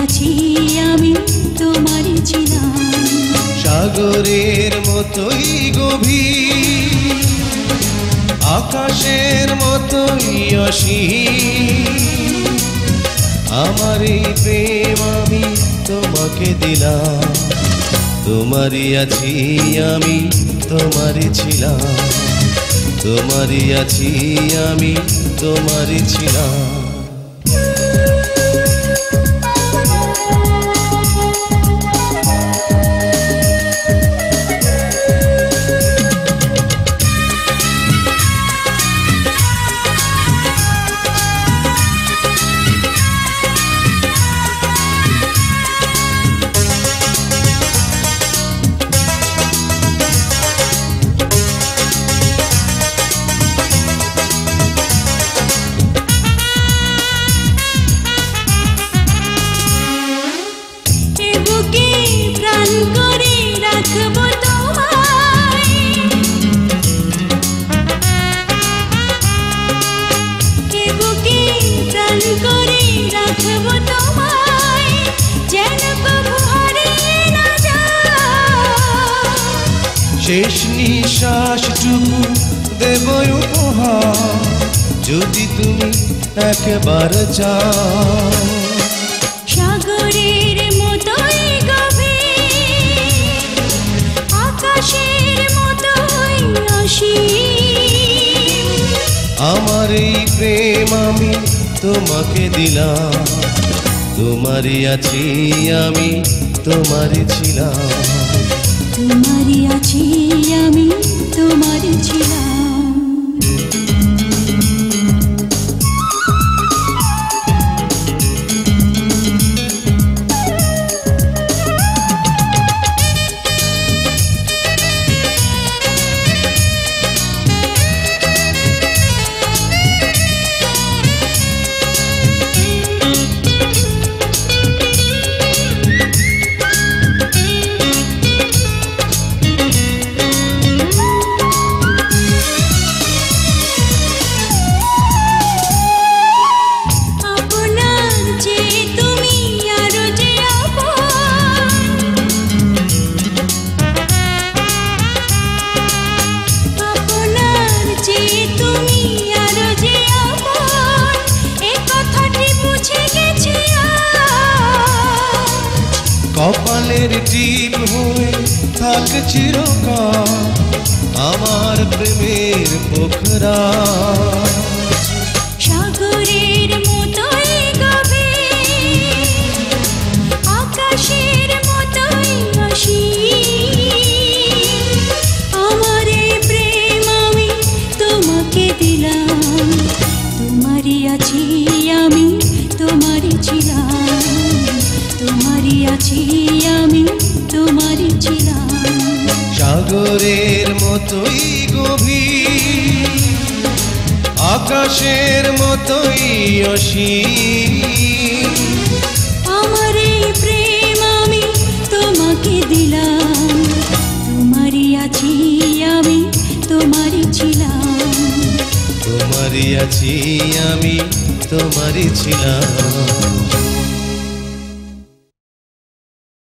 আছি আমি তোমারই ছিলাম। সাগরের মতোই গভীর, আকাশের মতোই অসীম, আমার এই প্রেম আমি তোমাকে দিলাম। তোমারই আছি আমি তোমারই ছিলাম, তোমারই আছি আমি তোমারই ছিলাম। শেষ নিঃশ্বাসটুকু দেব উপহার, যদি তুমি একবার চাও। সাগরের মতোই গভীর, আকাশের মতোই অসীম, আমার এই প্রেম আমি তোমাকে দিলাম। তোমারই আছি আমি তোমারই ছিলাম, তোমারই আছি আমি তোমারই ছিলাম। কপালের টিপ হয়ে থাক চিরকাল আমার প্রেমের পোখরা। সাগরের মতোই গভীর, আকাশের মতোই অসীম, আমার এই প্রেম আমি তোমাকে দিলাম। তোমারই আছি আমি তোমারই ছিলাম, তোমারই আছি আমি তোমারই ছিলাম। সাগরের মতোই গভীর, আকাশের মতোই অসীম, আমার এই প্রেম আমি তোমাকে দিলাম। তোমারই আছি আমি তোমারই ছিলাম, তোমারই আছি আমি তোমারই ছিলাম।